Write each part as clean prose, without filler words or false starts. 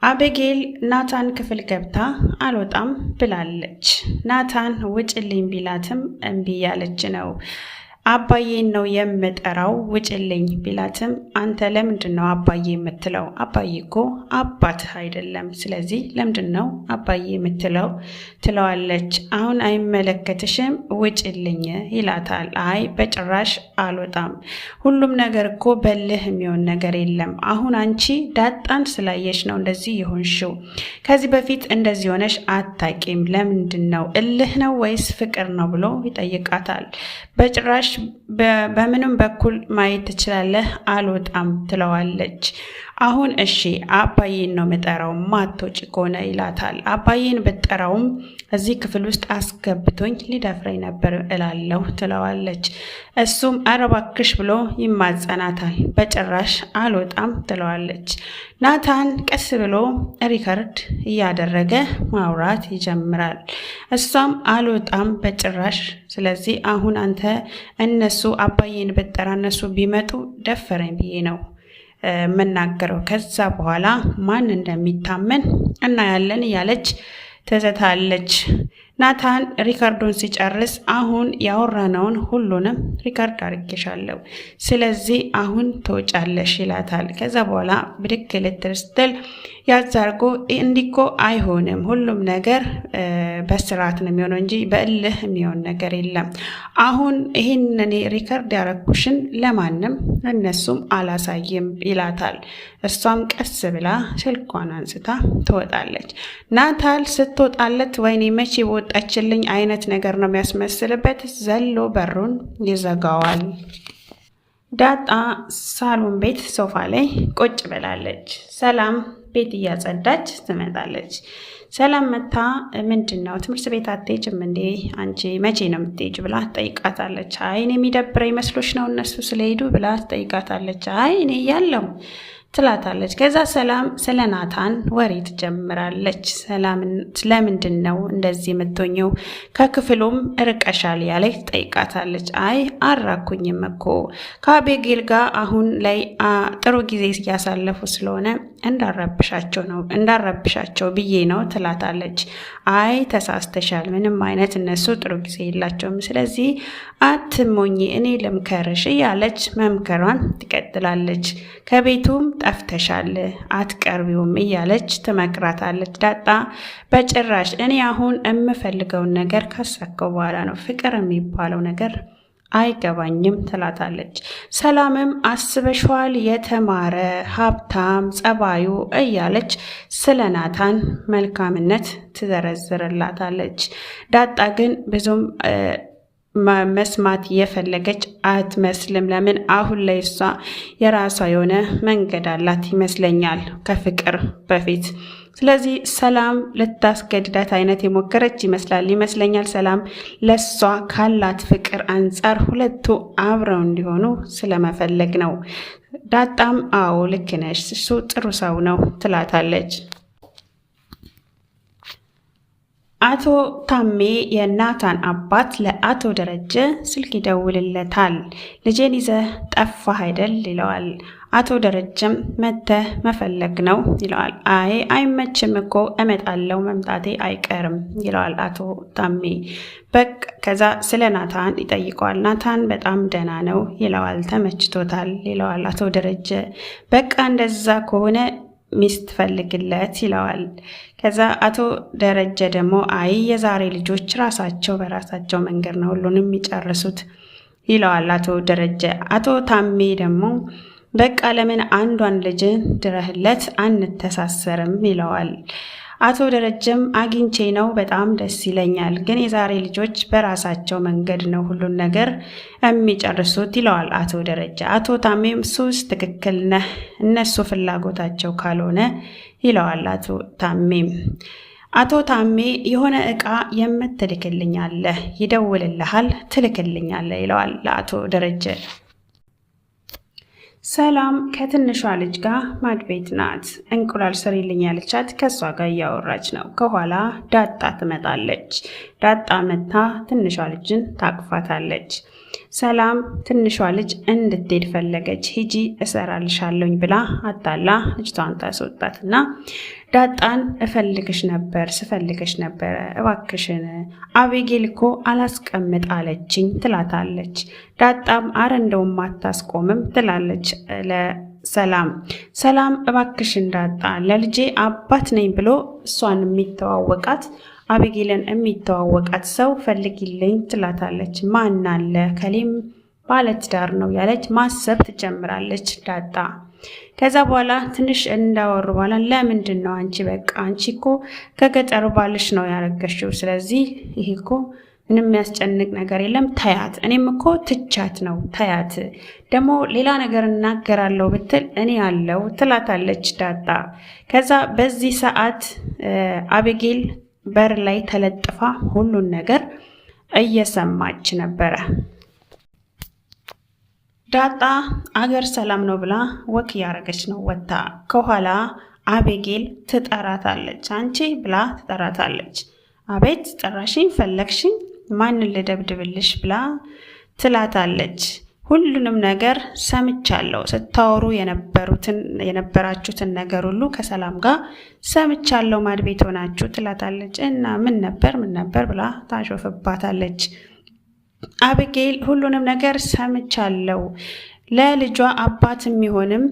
አቤጌል ናታን ክፍል ገብታ አልወጣም ብላለች። ናታን ውጭልኝ ቢላትም እምቢ ያለች ነው። አባዬን ነው የምጠራው ውጭልኝ ቢላትም አንተ ለምንድነው አባዬ የምትለው? አባዬ እኮ አባትህ አይደለም። ስለዚህ ለምንድነው አባዬ የምትለው ትለዋለች። አሁን አይመለከትሽም ውጭልኝ ይላታል። አይ በጭራሽ አልወጣም። ሁሉም ነገር እኮ በልህ የሚሆን ነገር የለም። አሁን አንቺ ዳጣን ስላየሽ ነው እንደዚህ የሆንሽው። ከዚህ በፊት እንደዚህ ሆነሽ አታቂም። ለምንድነው እልህ ነው ወይስ ፍቅር ነው ብሎ ይጠይቃታል። በጭራሽ በምንም በኩል ማየት ትችላለህ አልወጣም ትለዋለች። አሁን እሺ አባዬን ነው የምጠራው ማትወጪ ከሆነ ይላታል። አባዬን ብጠራውም እዚህ ክፍል ውስጥ አስገብቶኝ ሊደፍረኝ ነበር እላለሁ ትለዋለች። እሱም ኧረ እባክሽ ብሎ ይማጸናታል። በጭራሽ አልወጣም ትለዋለች። ናታን ቀስ ብሎ ሪከርድ እያደረገ ማውራት ይጀምራል። እሷም አልወጣም በጭራሽ። ስለዚህ አሁን አንተ እነሱ አባዬን ብጠራ እነሱ ቢመጡ ደፈረኝ ብዬ ነው መናገረው። ከዛ በኋላ ማን እንደሚታመን እናያለን እያለች ትዘታለች። ናታን ሪካርዶን ሲጨርስ አሁን ያወራነውን ሁሉንም ሪካርድ አድርጌሻለሁ፣ ስለዚህ አሁን ትወጫለሽ ይላታል። ከዛ በኋላ ብድግ ልትል ስትል ያዛርጎ እንዲኮ አይሆንም፣ ሁሉም ነገር በስርዓት ነው የሚሆነው እንጂ በእልህ የሚሆን ነገር የለም። አሁን ይህንን ሪካርድ ያረኩሽን ለማንም እነሱም አላሳይም ይላታል። እሷም ቀስ ብላ ስልኳን አንስታ ትወጣለች። ናታል ስትወጣለት ወይኔ መቼ ወጣችልኝ አይነት ነገር ነው የሚያስመስልበት። ዘሎ በሩን ይዘጋዋል። ዳጣ ሳሎን ቤት ሶፋ ላይ ቁጭ ብላለች። ሰላም ቤት እያጸዳች ትመጣለች። ሰላም መታ ምንድነው ትምህርት ቤት አትሄጂም እንዴ አንቺ መቼ ነው የምትሄጂ ብላ ትጠይቃታለች። አይ እኔ የሚደብረኝ መስሎሽ ነው እነሱ ስለሄዱ ብላ ትጠይቃታለች። አይ እኔ እያለሁ ትላታለች። ከዛ ሰላም ስለ ናታን ወሬ ትጀምራለች። ሰላም ስለምንድን ነው እንደዚህ የምትሆኚው? ከክፍሉም ርቀሻል ያለች ትጠይቃታለች። አይ አራኩኝም እኮ ከአቤጌል ጋር አሁን ላይ ጥሩ ጊዜ እያሳለፉ ስለሆነ እንዳረብሻቸው ብዬ ነው ትላታለች። አይ ተሳስተሻል፣ ምንም አይነት እነሱ ጥሩ ጊዜ የላቸውም። ስለዚህ አትሞኝ፣ እኔ ልምከርሽ እያለች መምከሯን ትቀጥላለች። ከቤቱም ጠፍተሻል አትቀርቢውም እያለች ትመክራታለች። ዳጣ በጭራሽ እኔ አሁን የምፈልገውን ነገር ካሳከው በኋላ ነው ፍቅር የሚባለው ነገር አይገባኝም ትላታለች። ሰላምም አስበሽዋል፣ የተማረ ሀብታም ጸባዩ እያለች ስለ ናታን መልካምነት ትዘረዝርላታለች። ዳጣ ግን ብዙም መስማት የፈለገች አትመስልም። ለምን አሁን ላይ እሷ የራሷ የሆነ መንገድ አላት ይመስለኛል ከፍቅር በፊት። ስለዚህ ሰላም ልታስገድዳት አይነት የሞከረች ይመስለኛል። ሰላም ለሷ ካላት ፍቅር አንጻር ሁለቱ አብረው እንዲሆኑ ስለመፈለግ ነው። ዳጣም አዎ ልክ ነሽ፣ እሱ ጥሩ ሰው ነው ትላታለች። አቶ ታሜ የናታን አባት ለአቶ ደረጀ ስልክ ይደውልለታል። ልጄን ይዘህ ጠፋህ አይደል ይለዋል። አቶ ደረጀም መተህ መፈለግ ነው ይለዋል። አይ አይመችም እኮ እመጣለሁ፣ መምጣቴ አይቀርም ይለዋል አቶ ታሜ። በቃ ከዛ ስለ ናታን ይጠይቀዋል። ናታን በጣም ደህና ነው ይለዋል። ተመችቶታል ይለዋል አቶ ደረጀ። በቃ እንደዛ ከሆነ ሚስት ፈልግለት ይለዋል። ከዛ አቶ ደረጀ ደግሞ አይ የዛሬ ልጆች ራሳቸው በራሳቸው መንገድ ነው ሁሉንም የሚጨርሱት ይለዋል አቶ ደረጀ። አቶ ታሜ ደግሞ በቃ ለምን አንዷን ልጅ ድረህለት አንተሳሰርም ይለዋል። አቶ ደረጀም አግኝቼ ነው በጣም ደስ ይለኛል፣ ግን የዛሬ ልጆች በራሳቸው መንገድ ነው ሁሉን ነገር የሚጨርሱት ይለዋል አቶ ደረጀ። አቶ ታሜም ሱስ ትክክል ነህ፣ እነሱ ፍላጎታቸው ካልሆነ ይለዋል አቶ ታሜም። አቶ ታሜ የሆነ እቃ የምትልክልኛለህ ይደውልልሃል፣ ትልክልኛለህ ይለዋል ለአቶ ደረጀ። ሰላም ከትንሿ ልጅ ጋር ማድቤት ናት። እንቁላል ስሪልኝ ያለቻት ከሷ ጋር እያወራች ነው። ከኋላ ዳጣ ትመጣለች። ዳጣ መታ ትንሿ ልጅን ታቅፋታለች። ሰላም ትንሿ ልጅ እንድትሄድ ፈለገች። ሂጂ እሰራልሻለሁኝ ብላ አታላ ልጅቷን ታስወጣትና ዳጣን ስፈልግሽ ነበር እባክሽን አቤጌል እኮ አላስቀምጥ አለችኝ ትላታለች። ዳጣም አረ እንደውም አታስቆምም ትላለች ሰላም እባክሽን ዳጣ ለልጄ አባት ነኝ ብሎ እሷን የሚተዋወቃት አቤጌልን የሚተዋወቃት ሰው ፈልጊልኝ ትላታለች። ማን አለ? ከሌም ባለትዳር ነው ያለች ማሰብ ትጀምራለች ዳጣ። ከዛ በኋላ ትንሽ እንዳወሩ በኋላ ለምንድን ነው አንቺ እኮ ከገጠር ባልሽ ነው ያረገሽው፣ ስለዚህ ይሄ እኮ ምንም የሚያስጨንቅ ነገር የለም ታያት፣ እኔም እኮ ትቻት ነው ታያት፣ ደግሞ ሌላ ነገር እናገራለሁ ብትል እኔ ያለው ትላታለች ዳጣ። ከዛ በዚህ ሰዓት አቤጌል በር ላይ ተለጥፋ ሁሉን ነገር እየሰማች ነበረ። ዳጣ አገር ሰላም ነው ብላ ወክ ያረገች ነው ወጣ። ከኋላ አቤጌል ትጠራታለች። አንቺ ብላ ትጠራታለች። አቤት ጠራሽኝ? ፈለግሽኝ? ማንን ልደብድብልሽ? ብላ ትላታለች። ሁሉንም ነገር ሰምቻለሁ፣ ስታወሩ የነበራችሁትን ነገር ሁሉ ከሰላም ጋር ሰምቻለሁ፣ ማድቤት ሆናችሁ ትላታለች። እና ምን ነበር ብላ ታሾፍባታለች። አቤጌል ሁሉንም ነገር ሰምቻለሁ፣ ለልጇ አባት የሚሆንም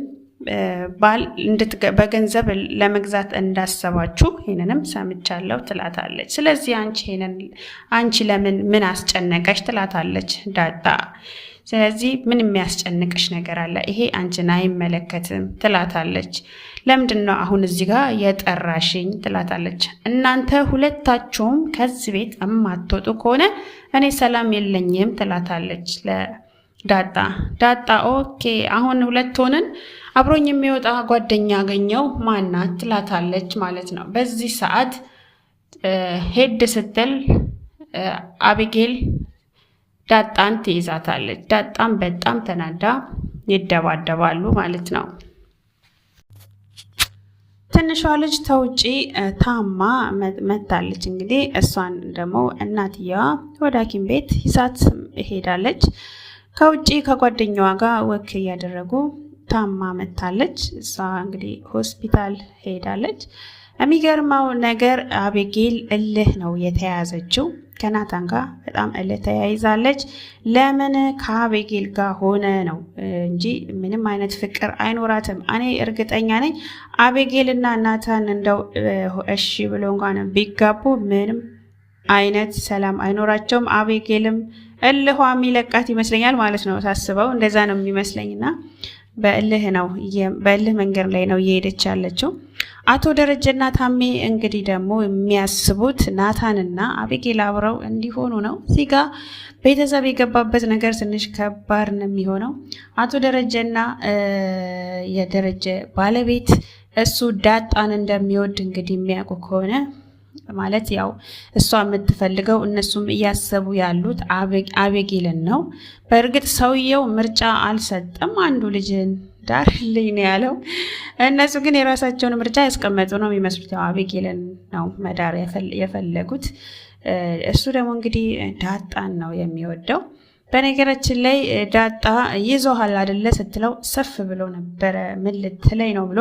ባል በገንዘብ ለመግዛት እንዳሰባችሁ ይሄንንም ሰምቻለሁ ትላታለች። ስለዚህ አንቺ ለምን ምን አስጨነቀሽ? ትላታለች ዳጣ። ስለዚህ ምን የሚያስጨንቅሽ ነገር አለ? ይሄ አንቺን አይመለከትም ትላታለች። ለምንድን ነው አሁን እዚህ ጋር የጠራሽኝ? ትላታለች። እናንተ ሁለታችሁም ከዚህ ቤት እማትወጡ ከሆነ እኔ ሰላም የለኝም ትላታለች ለዳጣ። ዳጣ ኦኬ አሁን ሁለት ሆነን አብሮኝ የሚወጣ ጓደኛ አገኘው ማናት? ትላታለች ማለት ነው። በዚህ ሰዓት ሄድ ስትል አቤጌል ዳጣን ትይዛታለች። ዳጣን በጣም ተናዳ ይደባደባሉ ማለት ነው። ትንሿ ልጅ ተውጪ ታማ መታለች። እንግዲህ እሷን ደግሞ እናትየዋ ወደ ሐኪም ቤት ይዛት ሄዳለች። ከውጪ ከጓደኛዋ ጋር ወክ እያደረጉ ታማ መታለች። እሷ እንግዲህ ሆስፒታል ሄዳለች። የሚገርመው ነገር አቤጌል እልህ ነው የተያዘችው። ከናታን ጋር በጣም እልህ ተያይዛለች። ለምን ከአቤጌል ጋር ሆነ ነው እንጂ ምንም አይነት ፍቅር አይኖራትም። እኔ እርግጠኛ ነኝ አቤጌል እና ናታን እንደው እሺ ብሎ እንኳን ቢጋቡ ምንም አይነት ሰላም አይኖራቸውም። አቤጌልም እልኋ የሚለቃት ይመስለኛል ማለት ነው። ሳስበው እንደዛ ነው የሚመስለኝና በእልህ መንገድ ላይ ነው እየሄደች ያለችው። አቶ ደረጀና ታሜ እንግዲህ ደግሞ የሚያስቡት ናታንና አቤጌል አብረው እንዲሆኑ ነው። እዚህ ጋ ቤተሰብ የገባበት ነገር ትንሽ ከባድ ነው የሚሆነው። አቶ ደረጀና የደረጀ ባለቤት እሱ ዳጣን እንደሚወድ እንግዲህ የሚያውቁ ከሆነ ማለት ያው እሷ የምትፈልገው እነሱም እያሰቡ ያሉት አቤጌልን ነው። በእርግጥ ሰውየው ምርጫ አልሰጠም። አንዱ ልጅን ዳርልኝ ነው ያለው። እነሱ ግን የራሳቸውን ምርጫ ያስቀመጡ ነው የሚመስሉት። ያው አቤጌልን ነው መዳር የፈለጉት። እሱ ደግሞ እንግዲህ ዳጣን ነው የሚወደው። በነገራችን ላይ ዳጣ ይዞሃል አይደለ ስትለው ሰፍ ብሎ ነበረ። ምን ልትለኝ ነው ብሎ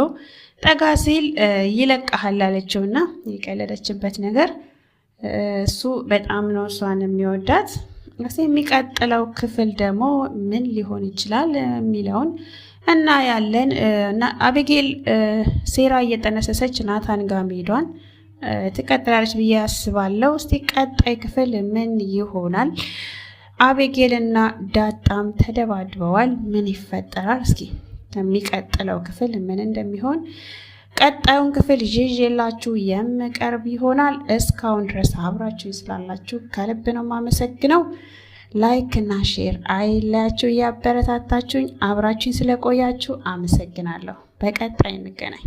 ጠጋ ሲል ይለቀሃል አለችውና የቀለደችበት ነገር እሱ በጣም ነው እሷን የሚወዳት። የሚቀጥለው ክፍል ደግሞ ምን ሊሆን ይችላል የሚለውን እና ያለን አቤጌል ሴራ እየጠነሰሰች ናታን ጋር መሄዷን ትቀጥላለች ብዬ አስባለሁ። እስቲ ቀጣይ ክፍል ምን ይሆናል? አቤጌል እና ዳጣም ተደባድበዋል። ምን ይፈጠራል? እስኪ የሚቀጥለው ክፍል ምን እንደሚሆን ቀጣዩን ክፍል ይዤላችሁ የምቀርብ ይሆናል። እስካሁን ድረስ አብራችሁ ስላላችሁ ከልብ ነው የማመሰግነው። ላይክ እና ሼር አይለያችሁ። እያበረታታችሁኝ አብራችሁኝ ስለቆያችሁ አመሰግናለሁ። በቀጣይ እንገናኝ።